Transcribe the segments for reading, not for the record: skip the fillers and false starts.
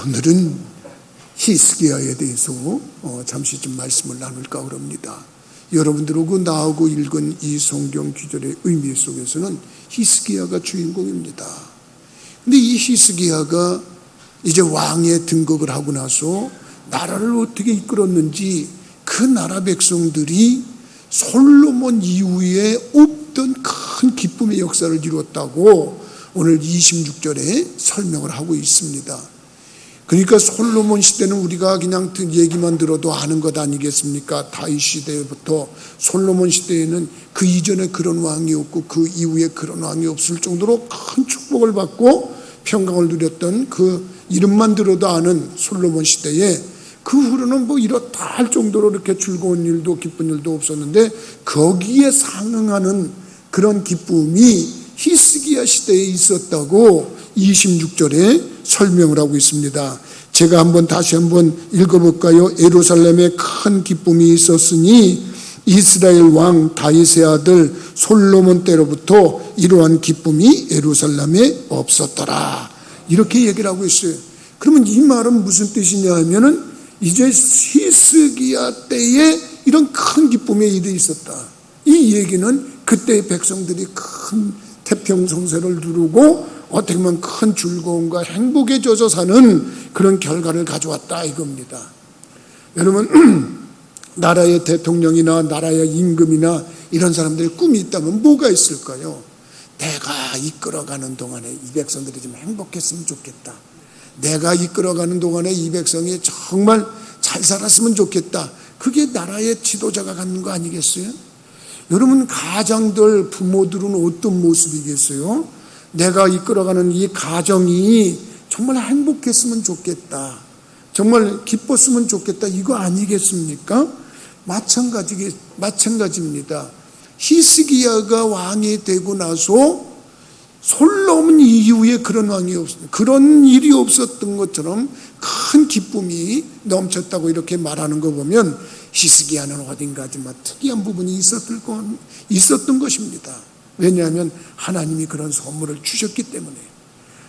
오늘은 히스기야에 대해서 잠시 좀 말씀을 나눌까 합니다. 여러분들하고 나하고 읽은 이 성경 구절의 의미 속에서는 히스기야가 주인공입니다. 근데 이 히스기야가 이제 왕에 등극을 하고 나서 나라를 어떻게 이끌었는지, 그 나라 백성들이 솔로몬 이후에 없던 큰 기쁨의 역사를 이루었다고 오늘 26절에 설명을 하고 있습니다. 그러니까 솔로몬 시대는 우리가 그냥 얘기만 들어도 아는 것 아니겠습니까? 다윗 시대부터 솔로몬 시대에는 그 이전에 그런 왕이 없고 그 이후에 그런 왕이 없을 정도로 큰 축복을 받고 평강을 누렸던 그 이름만 들어도 아는 솔로몬 시대에, 그 후로는 뭐 이렇다 할 정도로 이렇게 즐거운 일도 기쁜 일도 없었는데, 거기에 상응하는 그런 기쁨이 히스기야 시대에 있었다고 26절에 설명을 하고 있습니다. 제가 다시 한번 읽어볼까요? 예루살렘에 큰 기쁨이 있었으니 이스라엘 왕 다윗의 아들 솔로몬 때로부터 이러한 기쁨이 예루살렘에 없었더라, 이렇게 얘기를 하고 있어요. 그러면 이 말은 무슨 뜻이냐 하면은, 이제 히스기야 때에 이런 큰 기쁨의 일이 있었다. 이 얘기는 그때의 백성들이 큰 태평성세를 누르고 어떻게 보면 큰 즐거움과 행복에 젖어 사는 그런 결과를 가져왔다 이겁니다. 여러분, 나라의 대통령이나 나라의 임금이나 이런 사람들의 꿈이 있다면 뭐가 있을까요? 내가 이끌어가는 동안에 이 백성들이 좀 행복했으면 좋겠다. 내가 이끌어가는 동안에 이 백성이 정말 잘 살았으면 좋겠다. 그게 나라의 지도자가 갖는 거 아니겠어요? 여러분, 가장들, 부모들은 어떤 모습이겠어요? 내가 이끌어가는 이 가정이 정말 행복했으면 좋겠다, 정말 기뻤으면 좋겠다, 이거 아니겠습니까? 마찬가지입니다. 히스기야가 왕이 되고 나서 솔로몬 이후에 그런 일이 없었던 것처럼 큰 기쁨이 넘쳤다고 이렇게 말하는 거 보면, 히스기야는 어딘가 좀 특이한 부분이 있었던 것입니다. 왜냐하면 하나님이 그런 선물을 주셨기 때문에,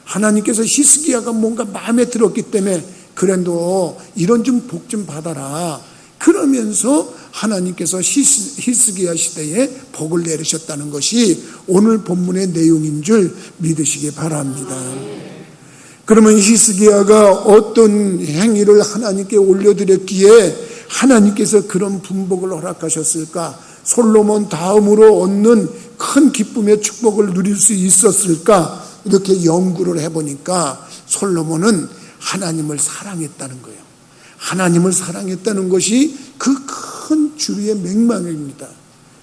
하나님께서 히스기야가 뭔가 마음에 들었기 때문에, 그래 너 이런 좀 복 좀 받아라, 그러면서 하나님께서 히스기야 시대에 복을 내리셨다는 것이 오늘 본문의 내용인 줄 믿으시기 바랍니다. 그러면 히스기야가 어떤 행위를 하나님께 올려드렸기에 하나님께서 그런 분복을 허락하셨을까? 솔로몬 다음으로 얻는 큰 기쁨의 축복을 누릴 수 있었을까? 이렇게 연구를 해보니까 솔로몬은 하나님을 사랑했다는 거예요. 하나님을 사랑했다는 것이 그 큰 주류의 맥락입니다.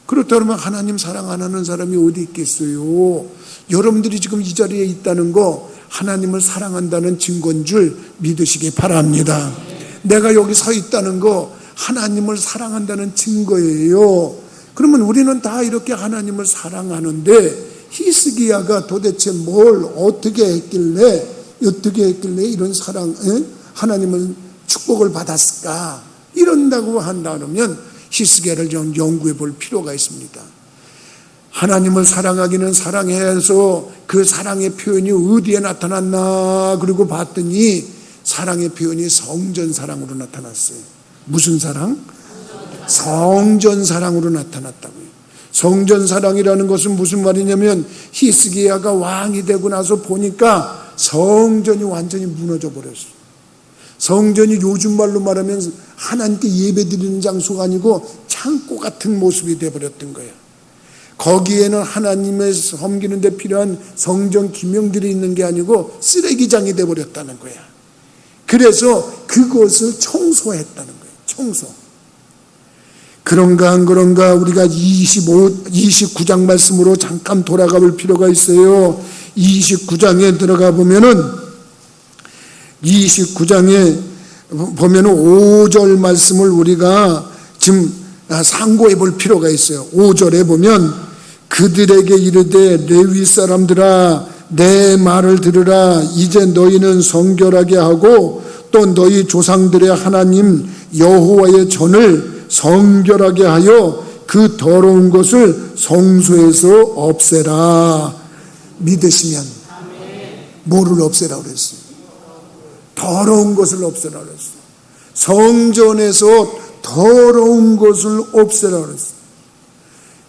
그렇다면 하나님 사랑 안 하는 사람이 어디 있겠어요? 여러분들이 지금 이 자리에 있다는 거 하나님을 사랑한다는 증거인 줄 믿으시기 바랍니다. 내가 여기 서 있다는 거 하나님을 사랑한다는 증거예요. 그러면 우리는 다 이렇게 하나님을 사랑하는데, 히스기야가 도대체 뭘 어떻게 했길래 이런 하나님을 축복을 받았을까? 이런다고 한다면 히스기야를 좀 연구해 볼 필요가 있습니다. 하나님을 사랑하기는 사랑해서 그 사랑의 표현이 어디에 나타났나, 그리고 봤더니 사랑의 표현이 성전 사랑으로 나타났어요. 무슨 사랑? 성전 사랑으로 나타났다고요. 성전 사랑이라는 것은 무슨 말이냐면, 히스기야가 왕이 되고 나서 보니까 성전이 완전히 무너져 버렸어요. 성전이 요즘 말로 말하면 하나님께 예배드리는 장소가 아니고 창고 같은 모습이 되어버렸던 거예요. 거기에는 하나님을 섬기는 데 필요한 성전 기명들이 있는 게 아니고 쓰레기장이 되어버렸다는 거야. 그래서 그것을 청소했다는 거예요. 청소. 그런가 안 그런가 우리가 29장 말씀으로 잠깐 돌아가 볼 필요가 있어요. 29장에 들어가 보면은 29장에 보면은 5절 말씀을 우리가 지금 상고해 볼 필요가 있어요. 5절에 보면, 그들에게 이르되 레위 사람들아 내 말을 들으라. 이제 너희는 성결하게 하고 또 너희 조상들의 하나님 여호와의 전을 성결하게 하여 그 더러운 것을 성소에서 없애라. 믿으시면 뭐를 없애라고 그랬어요? 더러운 것을 없애라 그랬어. 성전에서 더러운 것을 없애라 그랬어.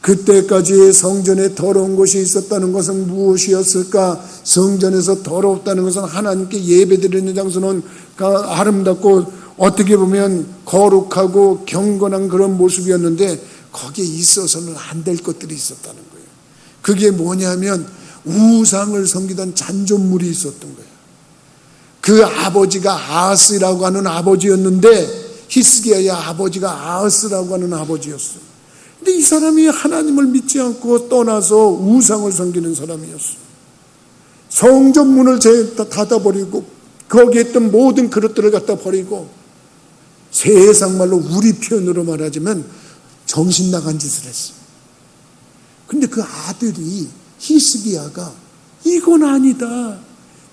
그때까지 성전에 더러운 것이 있었다는 것은 무엇이었을까? 성전에서 더럽다는 것은 하나님께 예배드리는 장소는 아름답고 어떻게 보면 거룩하고 경건한 그런 모습이었는데 거기에 있어서는 안 될 것들이 있었다는 거예요. 그게 뭐냐면 우상을 섬기던 잔존물이 있었던 거예요. 그 아버지가 아하스라고 하는 아버지였는데, 히스기야의 아버지가 아하스라고 하는 아버지였어요. 근데 이 사람이 하나님을 믿지 않고 떠나서 우상을 섬기는 사람이었어요. 성전문을 닫아버리고 거기에 있던 모든 그릇들을 갖다 버리고, 세상 말로 우리 표현으로 말하자면 정신 나간 짓을 했어요. 근데 그 아들이 히스기야가 이건 아니다,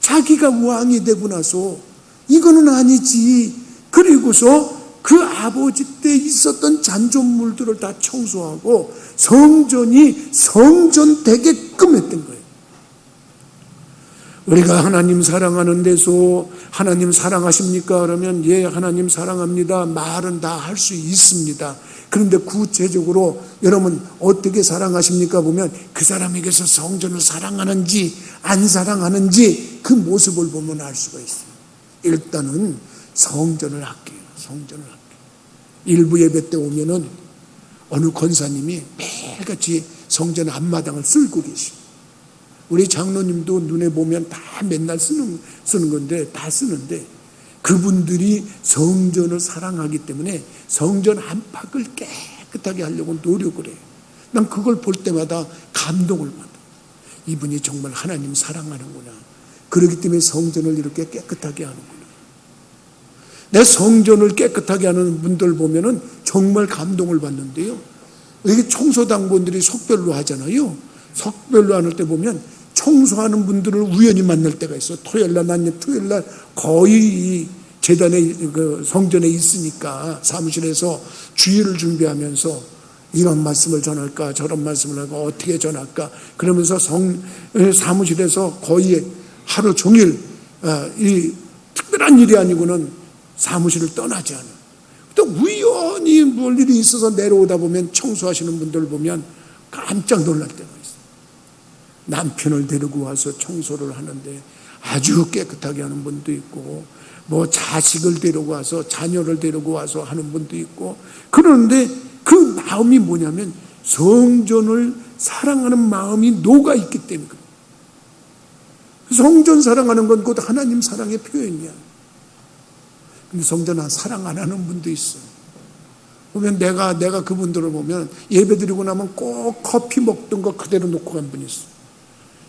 자기가 왕이 되고 나서 이거는 아니지, 그리고서 그 아버지 때 있었던 잔존물들을 다 청소하고 성전이 성전 되게끔 했던 거예요. 우리가 하나님 사랑하는 데서 하나님 사랑하십니까? 그러면 예, 하나님 사랑합니다. 말은 다 할 수 있습니다. 그런데 구체적으로 여러분 어떻게 사랑하십니까? 보면 그 사람에게서 성전을 사랑하는지 안 사랑하는지 그 모습을 보면 알 수가 있어요. 일단은 성전을 아껴요. 성전을 아껴요. 일부 예배 때 오면은 어느 권사님이 매일같이 성전 앞마당을 쓸고 계시고, 우리 장로님도 눈에 보면 다 맨날 쓰는 건데, 다 쓰는데 그분들이 성전을 사랑하기 때문에 성전 안팎을 깨끗하게 하려고 노력을 해요. 난 그걸 볼 때마다 감동을 받아. 이분이 정말 하나님 사랑하는구나. 그렇기 때문에 성전을 이렇게 깨끗하게 하는구나. 내 성전을 깨끗하게 하는 분들 보면은 정말 감동을 받는데요. 이게 청소당분들이 석별로 하잖아요. 석별로 하는 때 보면 청소하는 분들을 우연히 만날 때가 있어. 토요일날, 난입 토요일날 거의 재단에, 그 성전에 있으니까 사무실에서 주일을 준비하면서 이런 말씀을 전할까, 저런 말씀을 할까, 어떻게 전할까, 그러면서 사무실에서 거의 하루 종일 이 특별한 일이 아니고는 사무실을 떠나지 않아. 또 우연히 뭘 일이 있어서 내려오다 보면 청소하시는 분들 보면 깜짝 놀랄 때가 있어요. 남편을 데리고 와서 청소를 하는데 아주 깨끗하게 하는 분도 있고, 뭐 자식을 데리고 와서, 자녀를 데리고 와서 하는 분도 있고, 그런데 그 마음이 뭐냐면 성전을 사랑하는 마음이 녹아있기 때문에 그래요. 성전 사랑하는 건 곧 하나님 사랑의 표현이야. 근데 성전 사랑 안 하는 분도 있어. 보면 내가 그분들을 보면 예배 드리고 나면 꼭 커피 먹던 거 그대로 놓고 간 분이 있어.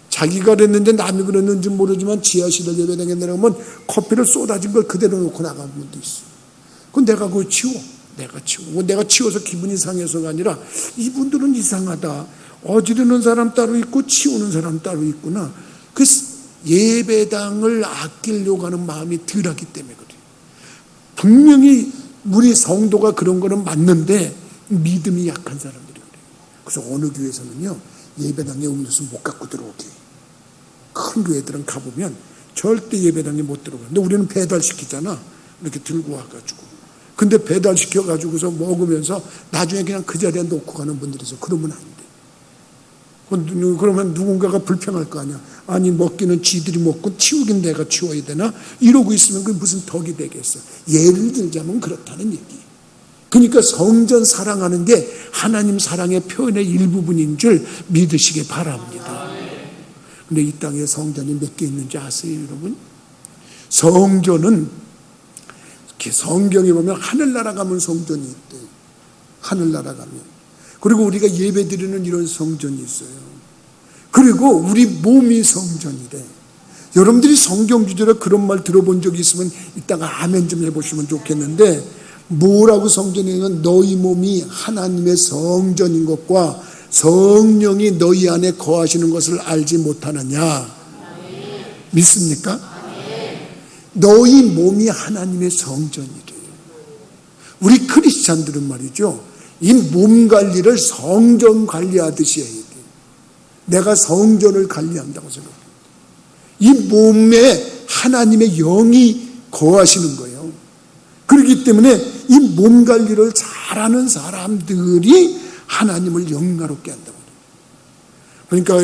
자기가 그랬는데 남이 그랬는지 모르지만 지하실을 예배당에 내려가면 커피를 쏟아진 걸 그대로 놓고 나간 분도 있어. 그건 내가 그걸 치워. 내가 치워서 기분이 상해서가 아니라 이분들은 이상하다. 어지르는 사람 따로 있고 치우는 사람 따로 있구나. 그 예배당을 아끼려고 하는 마음이 덜하기 때문에 그래요. 분명히 우리 성도가 그런 거는 맞는데 믿음이 약한 사람들이 그래요. 그래서 어느 교회에서는요, 예배당에 음료수 못 갖고 들어오게. 큰 교회들은 가보면 절대 예배당에 못 들어가. 근데 우리는 배달시키잖아. 이렇게 들고 와가지고. 근데 배달시켜가지고서 먹으면서 나중에 그냥 그 자리에 놓고 가는 분들이 있어. 그러면 안 돼. 그러면 누군가가 불평할 거 아니야. 아니 먹기는 지들이 먹고 치우긴 내가 치워야 되나? 이러고 있으면 그게 무슨 덕이 되겠어. 예를 들자면 그렇다는 얘기예요. 그러니까 성전 사랑하는 게 하나님 사랑의 표현의 일부분인 줄 믿으시기 바랍니다. 근데 이 땅에 성전이 몇 개 있는지 아세요, 여러분? 성전은 성경에 보면 하늘나라 가면 성전이 있대요. 하늘나라 가면. 그리고 우리가 예배드리는 이런 성전이 있어요. 그리고 우리 몸이 성전이래. 여러분들이 성경 주제로 그런 말 들어본 적이 있으면 이따가 아멘 좀 해보시면 좋겠는데, 뭐라고 성전에는 너희 몸이 하나님의 성전인 것과 성령이 너희 안에 거하시는 것을 알지 못하느냐? 믿습니까? 너희 몸이 하나님의 성전이래요. 우리 크리스찬들은 말이죠, 이 몸 관리를 성전 관리하듯이 해야 돼요. 내가 성전을 관리한다고 생각합니다. 이 몸에 하나님의 영이 거하시는 거예요. 그렇기 때문에 이 몸 관리를 잘하는 사람들이 하나님을 영광롭게 한다고. 그러니까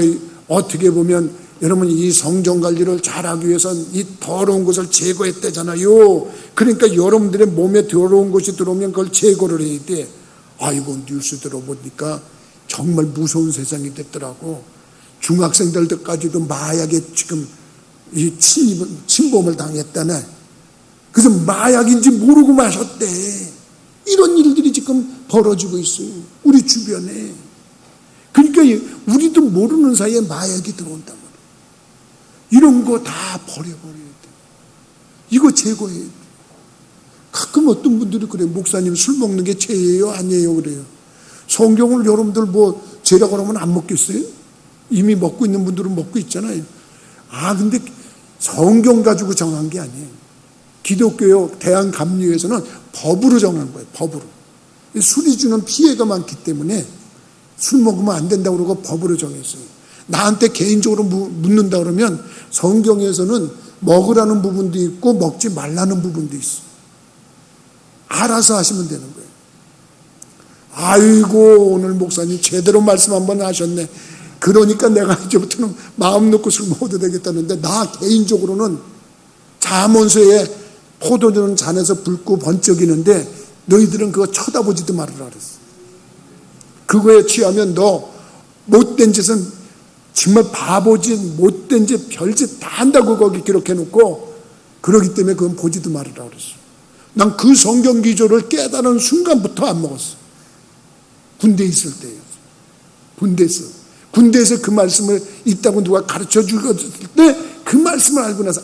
어떻게 보면 여러분 이 성전 관리를 잘하기 위해서는 이 더러운 것을 제거했대잖아요. 그러니까 여러분들의 몸에 더러운 것이 들어오면 그걸 제거를 해야 돼. 아이고 뉴스 들어보니까 정말 무서운 세상이 됐더라고. 중학생들까지도 마약에 지금 이 침범을 당했다네. 그래서 마약인지 모르고 마셨대. 이런 일들이 지금 벌어지고 있어요. 우리 주변에. 그러니까 우리도 모르는 사이에 마약이 들어온단 말이에요. 이런 거 다 버려버려야 돼. 이거 제거해야 돼. 가끔 어떤 분들이 그래요. 목사님 술 먹는 게 죄예요? 아니에요? 그래요. 성경을 여러분들 뭐 죄라고 하면 안 먹겠어요? 이미 먹고 있는 분들은 먹고 있잖아요. 근데 성경 가지고 정한 게 아니에요. 기독교 대한감리회에서는 법으로 정한 거예요. 법으로. 술이 주는 피해가 많기 때문에 술 먹으면 안 된다고 그러고 법으로 정했어요. 나한테 개인적으로 묻는다 그러면 성경에서는 먹으라는 부분도 있고 먹지 말라는 부분도 있어. 알아서 하시면 되는 거예요. 아이고 오늘 목사님 제대로 말씀 한번 하셨네. 그러니까 내가 이제부터는 마음 놓고 술 먹어도 되겠다는데, 나 개인적으로는 잠언서에 포도주는 잔에서 붉고 번쩍이는데 너희들은 그거 쳐다보지도 말으라 그랬어. 그거에 취하면 너 못된 짓은 정말 바보짓 못된 짓 별짓 다 한다고 거기 기록해놓고, 그러기 때문에 그건 보지도 말으라 그랬어. 난 그 성경 기조를 깨달은 순간부터 안 먹었어. 군대에 있을 때였어. 군대에서 그 말씀을 있다고 누가 가르쳐 주었을 때 그 말씀을 알고 나서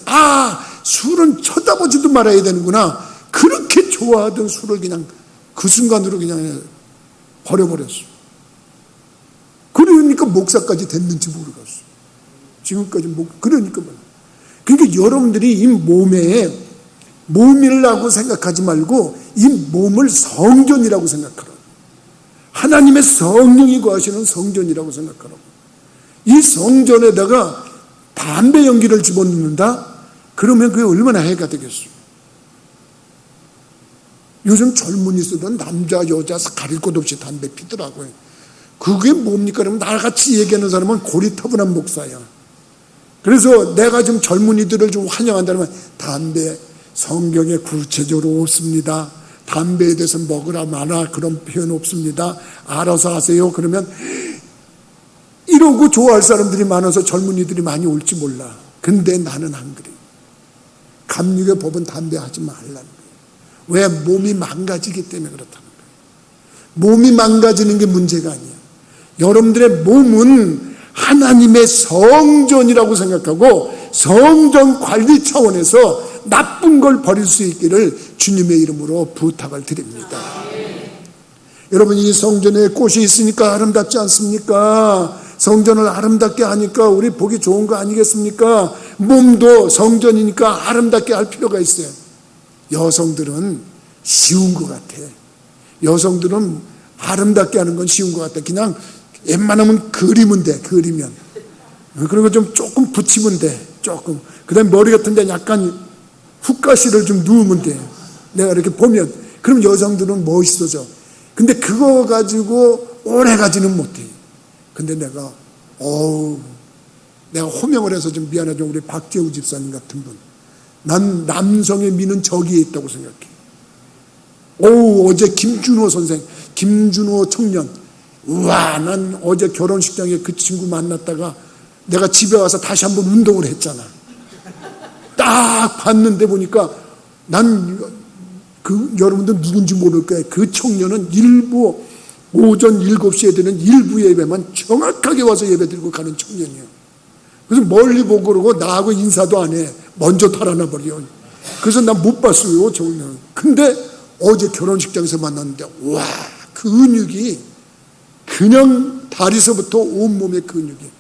술은 쳐다보지도 말아야 되는구나. 그렇게 좋아하던 술을 그냥 그 순간으로 그냥 버려버렸어. 그러니까 목사까지 됐는지 모르겠어. 지금까지 그러니까 여러분들이 이 몸이라고 생각하지 말고 이 몸을 성전이라고 생각하라고. 하나님의 성령이 거하시는 성전이라고 생각하라고. 이 성전에다가 담배 연기를 집어넣는다? 그러면 그게 얼마나 해가 되겠어요. 요즘 젊은이들은 남자 여자 가릴 것 없이 담배 피더라고요. 그게 뭡니까? 그러면 나같이 얘기하는 사람은 고리타분한 목사야. 그래서 내가 좀 젊은이들을 좀 환영한다면, 담배 성경에 구체적으로 없습니다. 담배에 대해서 먹으라 마라 그런 표현 없습니다. 알아서 하세요. 그러면 이러고 좋아할 사람들이 많아서 젊은이들이 많이 올지 몰라. 근데 나는 안 그래. 감리교 법은 담배 하지 말라는 거예요. 왜? 몸이 망가지기 때문에 그렇다는 거예요. 몸이 망가지는 게 문제가 아니야. 여러분들의 몸은 하나님의 성전이라고 생각하고 성전 관리 차원에서 나쁜 걸 버릴 수 있기를 주님의 이름으로 부탁을 드립니다. 여러분, 이 성전에 꽃이 있으니까 아름답지 않습니까? 성전을 아름답게 하니까 우리 보기 좋은 거 아니겠습니까? 몸도 성전이니까 아름답게 할 필요가 있어요. 여성들은 쉬운 것 같아. 여성들은 아름답게 하는 건 쉬운 것 같아. 그냥 웬만하면 그리면 돼. 그리면. 그리고 좀 조금 붙이면 돼. 조금. 그 다음에 머리 같은 데 약간 훅가시를 좀 누우면 돼. 내가 이렇게 보면. 그럼 여성들은 멋있어져. 근데 그거 가지고 오래 가지는 못해. 근데 내가 호명을 해서 좀 미안하죠. 우리 박재우 집사님 같은 분. 난 남성의 미는 저기에 있다고 생각해. 어제 김준호 선생, 김준호 청년. 우와, 난 어제 결혼식장에 그 친구 만났다가 내가 집에 와서 다시 한번 운동을 했잖아. 딱 봤는데 보니까 여러분들 누군지 모를 거예요. 그 청년은 일부 오전 7시에 되는 일부 예배만 정확하게 와서 예배 드리고 가는 청년이에요. 그래서 멀리 보고 그러고 나하고 인사도 안 해. 먼저 달아나 버려. 그래서 난 못 봤어요, 청년. 근데 어제 결혼식장에서 만났는데 와, 근육이 그냥 다리서부터 온몸의 근육이.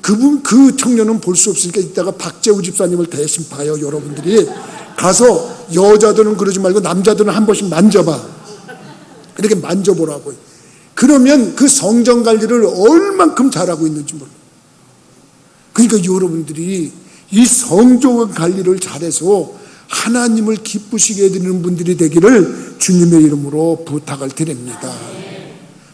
그 청년은 볼 수 없으니까 이따가 박재우 집사님을 대신 봐요. 여러분들이 가서 여자들은 그러지 말고 남자들은 한 번씩 만져봐. 이렇게 만져보라고요. 그러면 그 성전 관리를 얼만큼 잘하고 있는지 몰라요. 그러니까 여러분들이 이 성전 관리를 잘해서 하나님을 기쁘시게 해드리는 분들이 되기를 주님의 이름으로 부탁을 드립니다.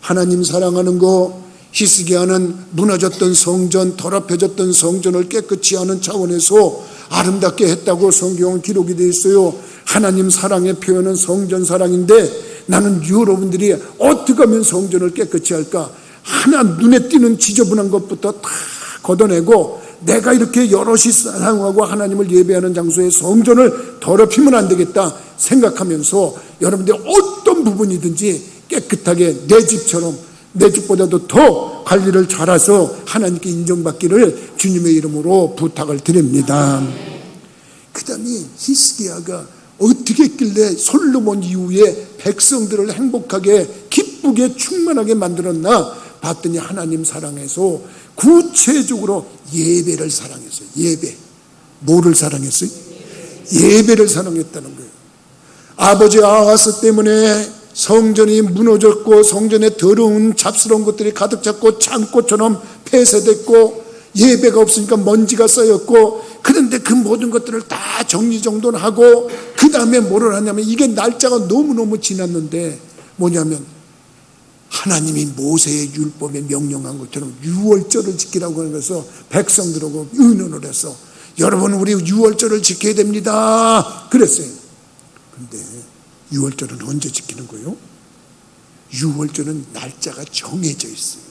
하나님 사랑하는 거, 히스기야는 무너졌던 성전, 더럽혀졌던 성전을 깨끗이 하는 차원에서 아름답게 했다고 성경은 기록이 되어 있어요. 하나님 사랑의 표현은 성전 사랑인데, 나는 여러분들이 어떻게 하면 성전을 깨끗이 할까? 하나 눈에 띄는 지저분한 것부터 다 걷어내고, 내가 이렇게 여럿이 사랑하고 하나님을 예배하는 장소에 성전을 더럽히면 안 되겠다 생각하면서 여러분들이 어떤 부분이든지 깨끗하게 내 집처럼, 내 집보다도 더 관리를 잘해서 하나님께 인정받기를 주님의 이름으로 부탁을 드립니다. 그 다음에 히스기야가 어떻게 했길래 솔로몬 이후에 백성들을 행복하게 기쁘게 충만하게 만들었나 봤더니 하나님 사랑해서 구체적으로 예배를 사랑했어요. 예배. 뭐를 사랑했어요? 예배를 사랑했다는 거예요. 아버지 아하스 때문에 성전이 무너졌고 성전에 더러운 잡스러운 것들이 가득 찼고 창고처럼 폐쇄됐고 예배가 없으니까 먼지가 쌓였고, 그런데 그 모든 것들을 다 정리정돈하고 그 다음에 뭐를 하냐면, 이게 날짜가 너무너무 지났는데 뭐냐면 하나님이 모세의 율법에 명령한 것처럼 유월절을 지키라고 해서 백성들하고 의논을 해서 여러분 우리 유월절을 지켜야 됩니다 그랬어요. 근데 유월절은 언제 지키는 거예요? 유월절은 날짜가 정해져 있어요.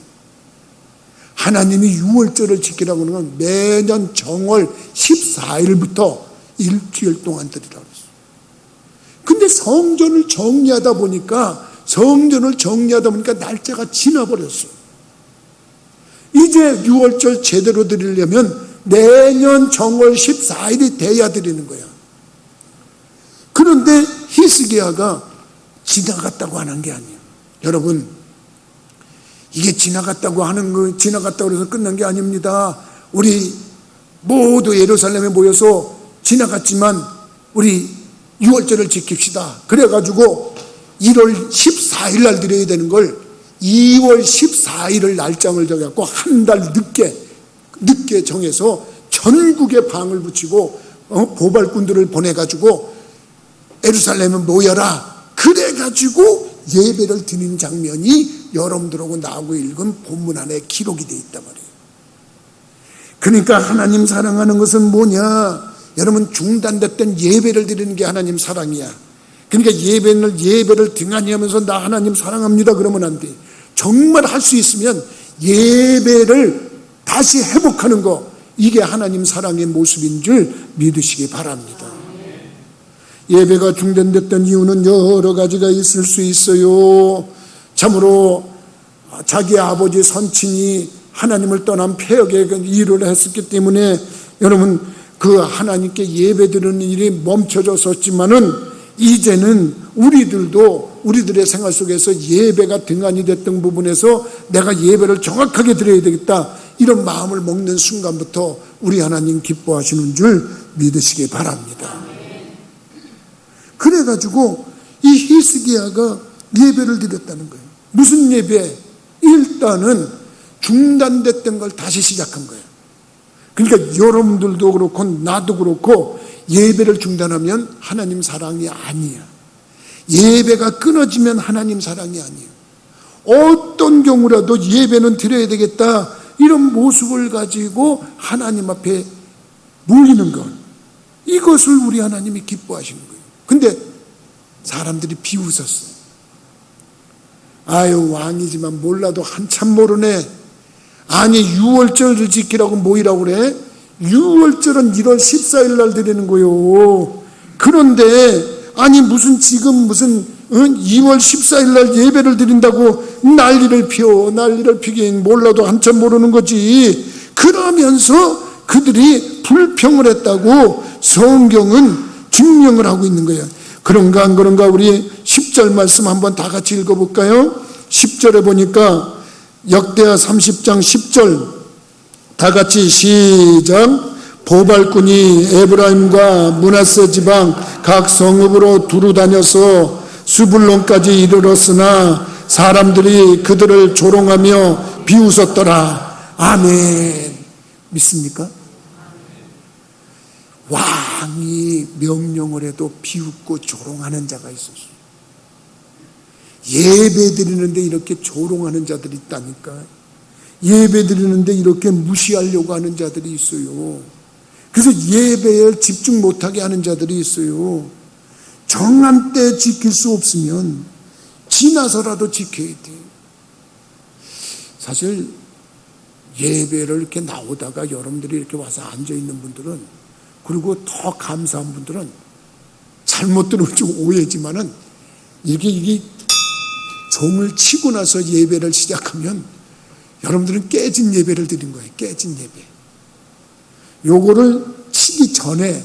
하나님이 유월절을 지키라고 하는 건 매년 정월 14일부터 일주일 동안 드리라고 했어요. 근데 성전을 정리하다 보니까 날짜가 지나버렸어요. 이제 유월절 제대로 드리려면 내년 정월 14일이 돼야 드리는 거야. 그런데 히스기야가 지나갔다고 하는 게 아니에요. 여러분, 이게 지나갔다고 해서 끝난 게 아닙니다. 우리 모두 예루살렘에 모여서 지나갔지만 우리 유월절을 지킵시다. 그래가지고 1월 14일 날 드려야 되는 걸 2월 14일을 날짜를 정해갖고 한 달 늦게 정해서 전국에 방을 붙이고 보발꾼들을 보내가지고 예루살렘에 모여라. 그래가지고 예배를 드리는 장면이 여러분들하고 나하고 읽은 본문 안에 기록이 되어 있단 말이에요. 그러니까 하나님 사랑하는 것은 뭐냐? 여러분, 중단됐던 예배를 드리는 게 하나님 사랑이야. 그러니까 예배를 등한히 하면서 나 하나님 사랑합니다 그러면 안 돼. 정말 할 수 있으면 예배를 다시 회복하는 거, 이게 하나님 사랑의 모습인 줄 믿으시기 바랍니다. 예배가 중단됐던 이유는 여러 가지가 있을 수 있어요. 참으로 자기 아버지 선친이 하나님을 떠난 폐역의 일을 했었기 때문에 여러분, 그 하나님께 예배드리는 일이 멈춰졌었지만은 이제는 우리들의 생활 속에서 예배가 등한이 됐던 부분에서 내가 예배를 정확하게 드려야 되겠다, 이런 마음을 먹는 순간부터 우리 하나님 기뻐하시는 줄 믿으시기 바랍니다. 그래가지고 이 히스기야가 예배를 드렸다는 거예요. 무슨 예배? 일단은 중단됐던 걸 다시 시작한 거예요. 그러니까 여러분들도 그렇고 나도 그렇고 예배를 중단하면 하나님 사랑이 아니야. 예배가 끊어지면 하나님 사랑이 아니에요. 어떤 경우라도 예배는 드려야 되겠다, 이런 모습을 가지고 하나님 앞에 모이는 것, 이것을 우리 하나님이 기뻐하시는 거예요. 근데 사람들이 비웃었어. 아유, 왕이지만 몰라도 한참 모르네. 아니, 유월절을 지키라고 모이라고 그래? 유월절은 1월 14일 날 드리는 거요. 그런데 아니 무슨 2월 14일 날 예배를 드린다고 난리를 피긴, 몰라도 한참 모르는 거지. 그러면서 그들이 불평을 했다고 성경은 증명을 하고 있는 거예요. 그런가 안 그런가? 우리 10절 말씀 한번 다 같이 읽어볼까요? 10절에 보니까 역대하 30장 10절 다 같이 시작. 보발꾼이 에브라임과 므낫세 지방 각 성읍으로 두루 다녀서 수불론까지 이르렀으나 사람들이 그들을 조롱하며 비웃었더라. 아멘. 믿습니까? 왕이 명령을 해도 비웃고 조롱하는 자가 있었어요. 예배 드리는데 이렇게 조롱하는 자들이 있다니까. 예배 드리는데 이렇게 무시하려고 하는 자들이 있어요. 그래서 예배에 집중 못하게 하는 자들이 있어요. 정한 때 지킬 수 없으면 지나서라도 지켜야 돼. 사실 예배를 이렇게 나오다가 여러분들이 이렇게 와서 앉아있는 분들은, 그리고 더 감사한 분들은, 잘못 들으면 좀 오해지만은 이게 종을 치고 나서 예배를 시작하면 여러분들은 깨진 예배를 드린 거예요. 깨진 예배. 요거를 치기 전에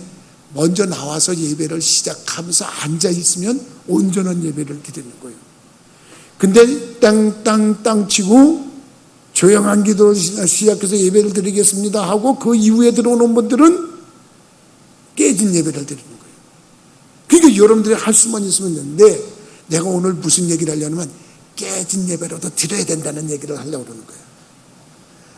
먼저 나와서 예배를 시작하면서 앉아있으면 온전한 예배를 드리는 거예요. 근데 땅땅땅 치고 조용한 기도를 시작해서 예배를 드리겠습니다 하고 그 이후에 들어오는 분들은 깨진 예배를 드리는 거예요. 그러니까 여러분들이 할 수만 있으면 되는데, 내가 오늘 무슨 얘기를 하려면 깨진 예배로도 드려야 된다는 얘기를 하려고 그러는 거예요.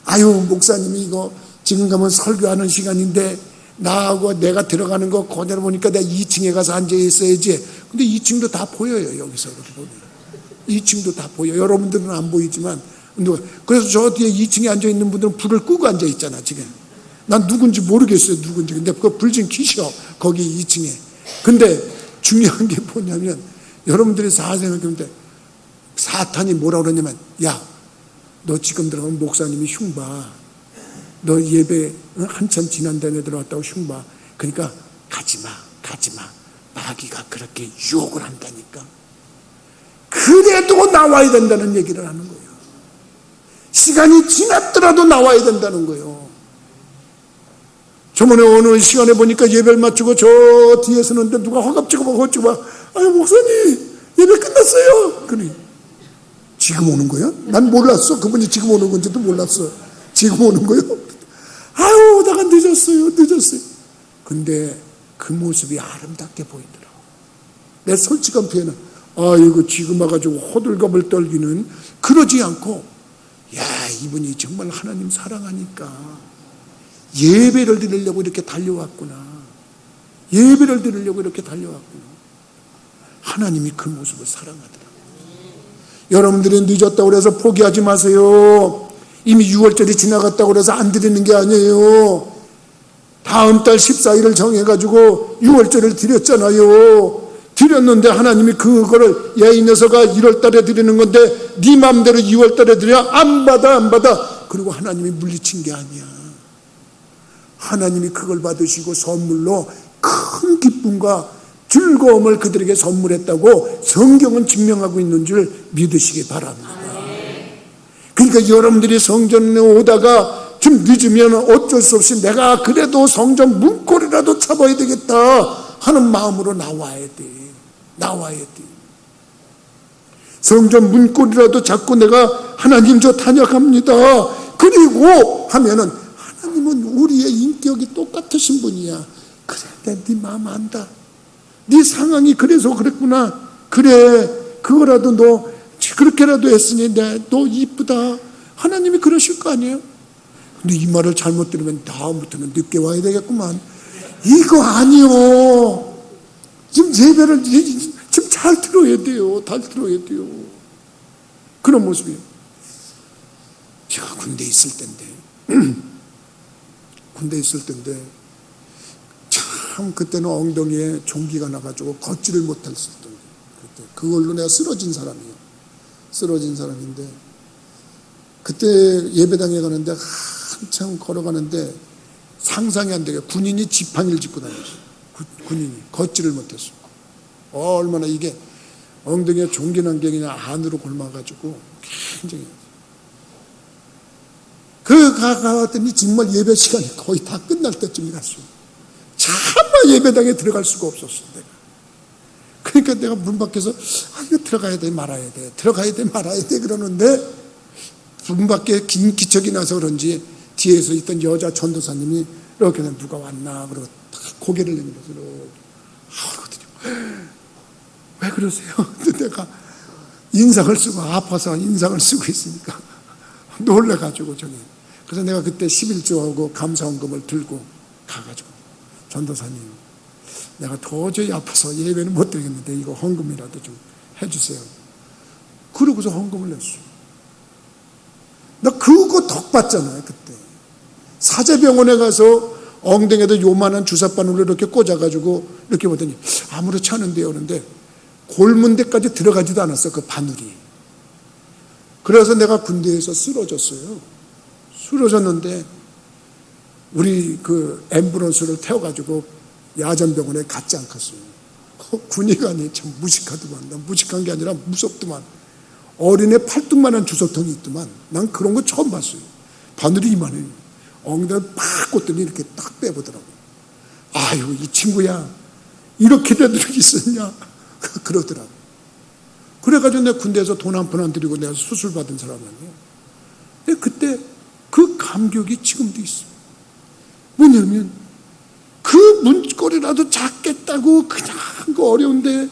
아유, 목사님이 이거 지금 가면 설교하는 시간인데 나하고 내가 들어가는 거 그대로 보니까 내가 2층에 가서 앉아 있어야지. 근데 2층도 다 보여요. 여기서 그렇게 보면 2층도 다 보여. 여러분들은 안 보이지만. 그래서 저 뒤에 2층에 앉아 있는 분들은 불을 끄고 앉아 있잖아 지금. 난 누군지 모르겠어요. 누군지. 근데 그 불 좀 켜셔 거기 2층에. 근데 중요한 게 뭐냐면, 여러분들이 생각해보면 사탄이 뭐라 그러냐면, 야, 너 지금 들어가면 목사님이 흉봐. 너 예배 한참 지난 다음에 들어왔다고 흉봐. 그러니까 가지마. 마귀가 그렇게 유혹을 한다니까. 그래도 나와야 된다는 얘기를 하는 거예요. 시간이 지났더라도 나와야 된다는 거예요. 저번에 어느 시간에 보니까 예배를 마치고 저 뒤에 서는데 누가 화갑지고 막 어찌고 막, 아유, 목사님 예배 끝났어요. 그래. 지금 오는 거야? 난 몰랐어. 그분이 지금 오는 건지도 몰랐어. 지금 오는 거요? 아유, 내가 늦었어요. 근데 그 모습이 아름답게 보이더라고. 내 솔직한 표현은, 이거 지금 와가지고 호들갑을 떨기는 그러지 않고, 야, 이분이 정말 하나님 사랑하니까 예배를 드리려고 이렇게 달려왔구나. 하나님이 그 모습을 사랑하더라고요. 여러분들이 늦었다고 해서 포기하지 마세요. 이미 6월절이 지나갔다고 해서 안 드리는 게 아니에요. 다음 달 14일을 정해가지고 6월절을 드렸잖아요. 드렸는데 하나님이 그거를, 야, 이 녀석아 1월달에 드리는 건데 네 마음대로 2월달에 드려? 안 받아. 그리고 하나님이 물리친 게 아니야. 하나님이 그걸 받으시고 선물로 큰 기쁨과 즐거움을 그들에게 선물했다고 성경은 증명하고 있는 줄 믿으시기 바랍니다. 그러니까 여러분들이 성전에 오다가 좀 늦으면 어쩔 수 없이 내가 그래도 성전 문고리라도 잡아야 되겠다 하는 마음으로 나와야 돼. 성전 문고리라도 잡고 내가 하나님 저 다녀갑니다. 그리고 하면은 하나님은 우리의 인격이 똑같으신 분이야. 그래, 내 네 마음 안다. 네 상황이 그래서 그랬구나. 그래, 그거라도 너 그렇게라도 했으니 너 이쁘다. 하나님이 그러실 거 아니에요? 근데 이 말을 잘못 들으면 다음부터는 늦게 와야 되겠구만. 이거 아니요. 지금 예배를 지금 잘 들어야 돼요. 그런 모습이에요. 제가 군대 있을 때인데 참 그때는 엉덩이에 종기가 나가지고 걷지를 못했을 때, 그걸로 내가 쓰러진 사람인데 그때 예배당에 가는데 한참 걸어가는데 상상이 안 되게 군인이 지팡이를 짚고 다녔어요. 군인이 걷지를 못했어요. 얼마나 이게 엉덩이에 종기 난 게 그냥 안으로 골마가지고 굉장히 가봤더니 정말 예배 시간이 거의 다 끝날 때쯤이 갔어요. 차마 예배당에 들어갈 수가 없었어 내가. 그러니까 내가 문 밖에서 이거 들어가야 돼 말아야 돼 그러는데 문 밖에 긴 기척이 나서 그런지 뒤에서 있던 여자 전도사님이 이렇게 누가 왔나 그러고 딱 고개를 내밀어서 그러거든요. 왜 그러세요? 근데 내가 인상을 쓰고 아파서 인상을 쓰고 있으니까 놀래가지고 그래서 내가 그때 11조하고 감사원금을 들고 가가지고 전도사님, 내가 도저히 아파서 예배는 못 드리겠는데 이거 헌금이라도 좀 해주세요. 그러고서 헌금을 냈어요. 나 그거 덕 받잖아요. 그때 사제병원에 가서 엉덩이에다 요만한 주사바늘로 이렇게 꽂아가지고 이렇게 보더니 아무렇지 않은데요. 그런데 골문대까지 들어가지도 않았어, 그 바늘이. 그래서 내가 군대에서 쓰러졌어요. 쓰러졌는데 우리 그 앰뷸런스를 태워가지고 야전병원에 갔지 않겠어요. 군의관이 참 무식하더만. 난 무식한 게 아니라 무섭더만. 어린애 팔뚝만한 주석통이 있더만. 난 그런 거 처음 봤어요. 바늘이 이만해요. 엉덩이를 팍 꽂더니 이렇게 딱 빼보더라고요. 아유, 이 친구야, 이렇게 된 적이 있었냐? 그러더라고요. 그래가지고 내가 군대에서 돈 한 푼 안 들이고 내가 수술 받은 사람 아니에요. 근데 그때 그 감격이 지금도 있어요. 뭐냐면 그 문고리라도 잡겠다고 그냥 그 어려운데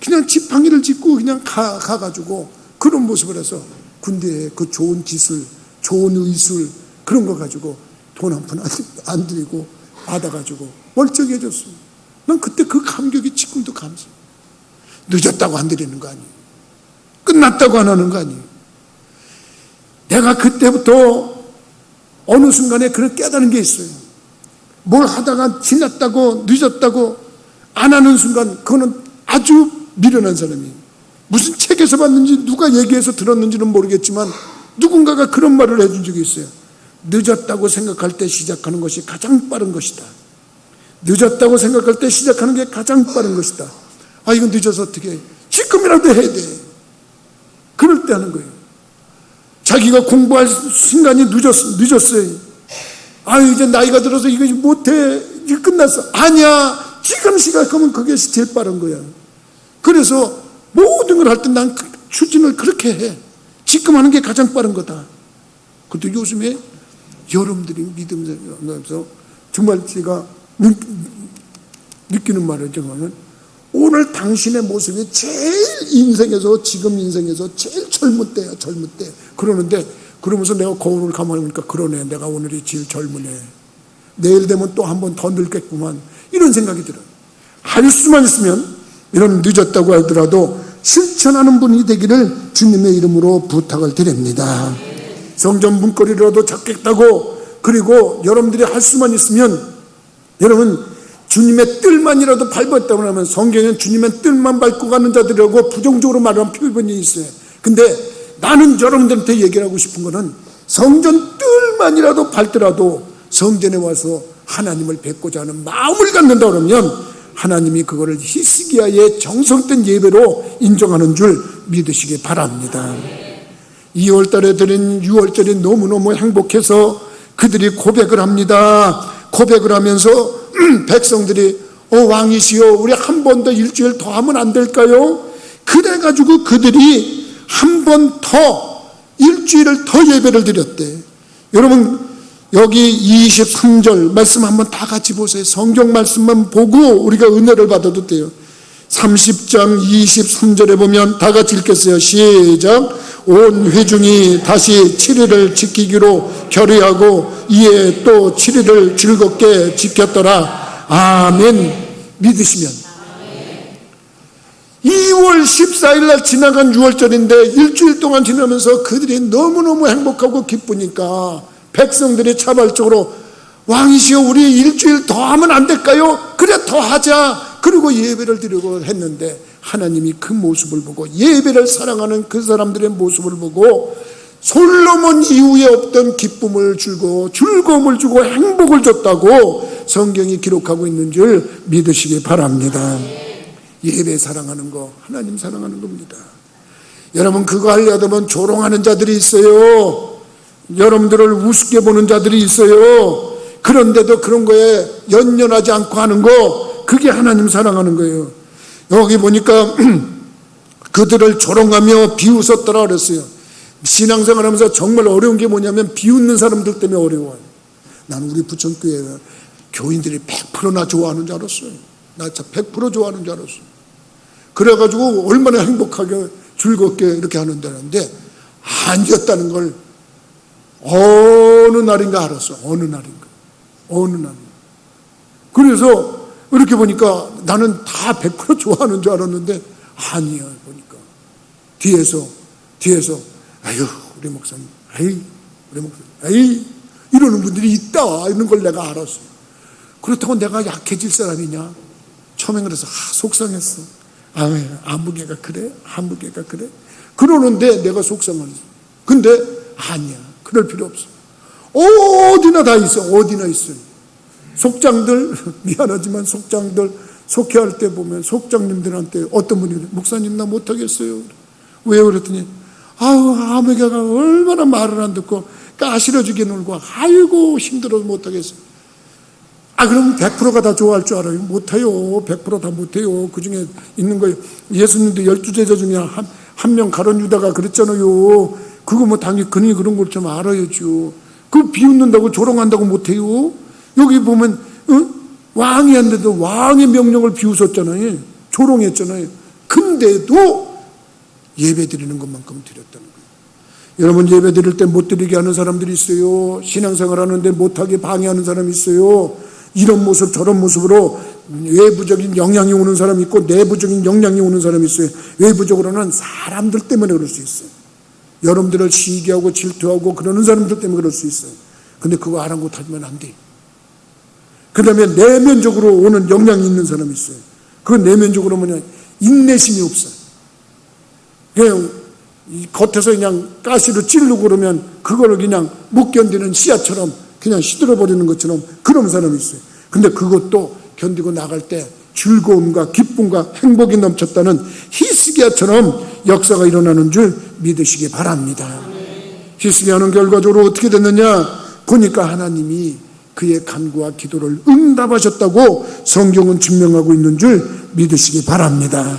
그냥 지팡이를 짚고 그냥 가가지고 그런 모습을 해서 군대에 그 좋은 기술, 좋은 의술 그런 거 가지고 돈 한 푼 안 들이고 받아가지고 멀쩡해졌어요. 난 그때 그 감격이 지금도 감사해요. 늦었다고 안 드리는 거 아니에요. 끝났다고 안 하는 거 아니에요. 내가 그때부터 어느 순간에 그런 깨달은 게 있어요. 뭘 하다가 지났다고 늦었다고 안 하는 순간 그거는 아주 미련한 사람이에요. 무슨 책에서 봤는지 누가 얘기해서 들었는지는 모르겠지만 누군가가 그런 말을 해준 적이 있어요. 늦었다고 생각할 때 시작하는 것이 가장 빠른 것이다. 늦었다고 생각할 때 시작하는 게 가장 빠른 것이다. 아, 이건 늦어서 어떻게 해. 지금이라도 해야 돼. 그럴 때 하는 거예요. 자기가 공부할 순간이 늦었어요. 아, 이제 나이가 들어서 이거 못해. 이제 끝났어. 아니야. 지금 시작하면 그게 제일 빠른 거야. 그래서 모든 걸 할 때 난 추진을 그렇게 해. 지금 하는 게 가장 빠른 거다. 근데 요즘에 여러분들이 믿으면서 정말 제가 느끼는 말은 정말 오늘 당신의 모습이 제일 인생에서 지금 인생에서 제일 젊을 때야. 젊을 때. 그러는데 그러면서 내가 거울을 가만히 보니까 그러네. 내가 오늘이 제일 젊으네. 내일 되면 또 한 번 더 늙겠구만. 이런 생각이 들어요. 할 수만 있으면 이런 늦었다고 하더라도 실천하는 분이 되기를 주님의 이름으로 부탁을 드립니다. 성전 문고리라도 잡겠다고 그리고 여러분들이 할 수만 있으면 여러분 주님의 뜰만이라도 밟았다고 하면 성경에는 주님의 뜰만 밟고 가는 자들이라고 부정적으로 말하는 표현이 있어요. 근데 나는 여러분들한테 얘기를 하고 싶은 거는 성전 뜰만이라도 밟더라도 성전에 와서 하나님을 뵙고자 하는 마음을 갖는다 그러면 하나님이 그거를 히스기야의 정성된 예배로 인정하는 줄 믿으시기 바랍니다. 2월달에 드린 6월절이 너무너무 행복해서 그들이 고백을 합니다. 고백을 하면서 백성들이 왕이시여 우리 한 번 더 일주일 더 하면 안 될까요? 그래가지고 그들이 한 번 더 일주일을 더 예배를 드렸대. 여러분 여기 23절 말씀 한번 다 같이 보세요. 성경 말씀만 보고 우리가 은혜를 받아도 돼요. 30장 23절에 보면 다 같이 읽겠어요. 시작. 온 회중이 다시 7일을 지키기로 결의하고 이에 또 7일을 즐겁게 지켰더라. 아멘. 믿으시면 2월 14일 날 지나간 6월절인데 일주일 동안 지나면서 그들이 너무너무 행복하고 기쁘니까 백성들이 자발적으로 왕이시여 우리 일주일 더 하면 안 될까요? 그래 더 하자. 그리고 예배를 드리고 했는데 하나님이 그 모습을 보고 예배를 사랑하는 그 사람들의 모습을 보고 솔로몬 이후에 없던 기쁨을 주고 즐거움을 주고 행복을 줬다고 성경이 기록하고 있는 줄 믿으시기 바랍니다. 예배 사랑하는 거 하나님 사랑하는 겁니다. 여러분 그거 하려면 조롱하는 자들이 있어요. 여러분들을 우습게 보는 자들이 있어요. 그런데도 그런 거에 연연하지 않고 하는 거 그게 하나님 사랑하는 거예요. 여기 보니까 그들을 조롱하며 비웃었더라 그랬어요. 신앙생활하면서 정말 어려운 게 뭐냐면 비웃는 사람들 때문에 어려워요. 나는 우리 부천교회 교인들이 100%나 좋아하는 줄 알았어요. 나 진짜 100% 좋아하는 줄 알았어요. 그래가지고 얼마나 행복하게 즐겁게 이렇게 하는 줄 알았는데 아니었다는 걸 어느 날인가 알았어. 어느 날인가. 그래서 이렇게 보니까 나는 다 100% 좋아하는 줄 알았는데 아니야. 보니까 뒤에서 아유 우리 목사님, 아이 우리 목사님, 아이 이러는 분들이 있다, 이런 걸 내가 알았어. 그렇다고 내가 약해질 사람이냐? 처음에 그래서 속상했어. 아무개가 그래? 아무개가 그래? 그러는데 내가 속상했어. 근데 아니야, 그럴 필요 없어. 어디나 다 있어. 어디나 있어요. 속장들, 미안하지만 속장들 속회할 때 보면 속장님들한테 어떤 분이 그래, 목사님 나 못하겠어요. 왜요? 그랬더니 아무개가 얼마나 말을 안 듣고 까시러지게 놀고 아이고 힘들어서 못하겠어요. 그럼 100%가 다 좋아할 줄 알아요? 못해요. 100% 다 못해요. 그 중에 있는 거예요. 예수님도 12제자 중에 한 명 가룟 유다가 그랬잖아요. 그거 뭐 당연히 그런 걸 좀 알아야죠. 그 비웃는다고 조롱한다고 못해요? 여기 보면 왕이 한데도 왕의 명령을 비웃었잖아요. 조롱했잖아요. 근데도 예배 드리는 것만큼 드렸다는 거예요. 여러분, 예배 드릴 때 못 드리게 하는 사람들이 있어요. 신앙생활 하는데 못하게 방해하는 사람이 있어요. 이런 모습 저런 모습으로 외부적인 영향이 오는 사람이 있고 내부적인 영향이 오는 사람이 있어요. 외부적으로는 사람들 때문에 그럴 수 있어요. 여러분들을 시기하고 질투하고 그러는 사람들 때문에 그럴 수 있어요. 근데 그거 아랑곳하면 안 돼요. 그 다음에 내면적으로 오는 영향이 있는 사람이 있어요. 그건 내면적으로 뭐냐, 인내심이 없어요. 그냥 겉에서 그냥 가시로 찌르고 그러면 그거를 그냥 못 견디는 씨앗처럼 그냥 시들어버리는 것처럼 그런 사람이 있어요. 근데 그것도 견디고 나갈 때 즐거움과 기쁨과 행복이 넘쳤다는 히스기야처럼 역사가 일어나는 줄 믿으시기 바랍니다. 히스기야는 결과적으로 어떻게 됐느냐? 보니까 하나님이 그의 간구와 기도를 응답하셨다고 성경은 증명하고 있는 줄 믿으시기 바랍니다.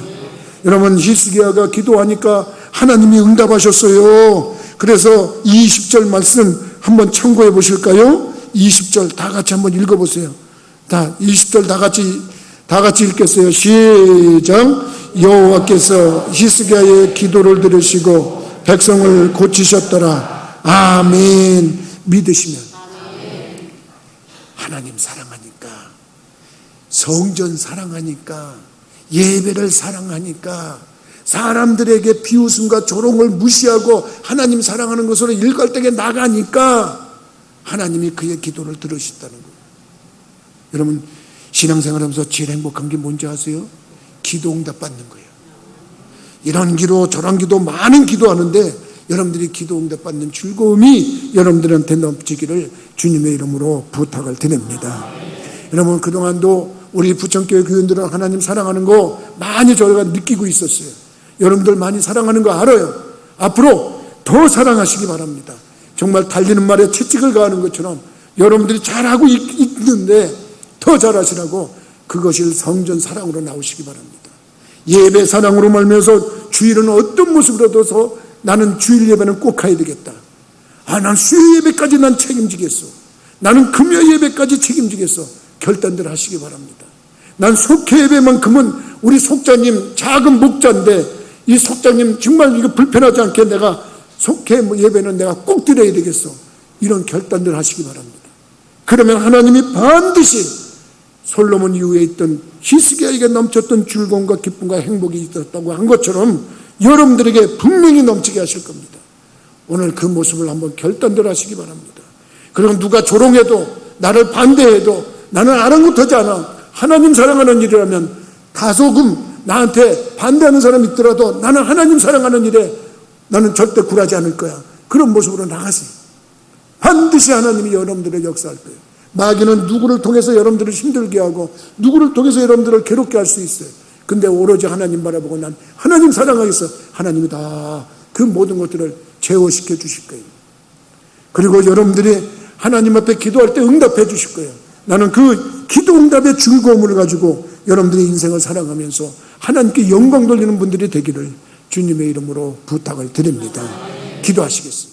여러분, 히스기야가 기도하니까 하나님이 응답하셨어요. 그래서 20절 말씀 한번 참고해 보실까요? 20절 다 같이 한번 읽어보세요. 20절 다 같이 읽겠어요. 시작. 여호와께서 히스기야의 기도를 들으시고 백성을 고치셨더라. 아멘. 믿으시면 하나님 사랑하니까, 성전 사랑하니까, 예배를 사랑하니까, 사람들에게 비웃음과 조롱을 무시하고 하나님 사랑하는 것으로 일관되게 나가니까 하나님이 그의 기도를 들으셨다는 거예요. 여러분, 신앙생활하면서 제일 행복한 게 뭔지 아세요? 기도 응답 받는 거예요. 이런 기도 저런 기도 많은 기도하는데 여러분들이 기도 응답 받는 즐거움이 여러분들한테 넘치기를 주님의 이름으로 부탁을 드립니다. 여러분, 그동안도 우리 부천교회 교인들은 하나님 사랑하는 거 많이 저희가 느끼고 있었어요. 여러분들 많이 사랑하는 거 알아요. 앞으로 더 사랑하시기 바랍니다. 정말 달리는 말에 채찍을 가하는 것처럼 여러분들이 잘하고 있는데 더 잘하시라고 그것이 성전 사랑으로 나오시기 바랍니다. 예배 사랑으로 말미암아서 주일은 어떤 모습으로도 나는 주일 예배는 꼭 가야 되겠다. 난 수요 예배까지 난 책임지겠어. 나는 금요 예배까지 책임지겠어. 결단들 하시기 바랍니다. 난 속회 예배만큼은 우리 속자님 작은 목자인데 이 속자님 정말 이거 불편하지 않게 내가 속회 예배는 내가 꼭 드려야 되겠어. 이런 결단들 하시기 바랍니다. 그러면 하나님이 반드시 솔로몬 이후에 있던 히스기야에게 넘쳤던 즐거움과 기쁨과 행복이 있었다고 한 것처럼 여러분들에게 분명히 넘치게 하실 겁니다. 오늘 그 모습을 한번 결단들 하시기 바랍니다. 그리고 누가 조롱해도 나를 반대해도 나는 아랑곳하지 않아. 하나님 사랑하는 일이라면 다소금 나한테 반대하는 사람이 있더라도 나는 하나님 사랑하는 일에 나는 절대 굴하지 않을 거야. 그런 모습으로 나가세요. 반드시 하나님이 여러분들의 역사할 거예요. 마귀는 누구를 통해서 여러분들을 힘들게 하고 누구를 통해서 여러분들을 괴롭게 할 수 있어요. 근데 오로지 하나님 바라보고 난 하나님 사랑하겠어. 하나님이 다 그 모든 것들을 제어시켜 주실 거예요. 그리고 여러분들이 하나님 앞에 기도할 때 응답해 주실 거예요. 나는 그 기도 응답의 즐거움을 가지고 여러분들의 인생을 살아가면서 하나님께 영광 돌리는 분들이 되기를 주님의 이름으로 부탁을 드립니다. 기도하시겠습니다.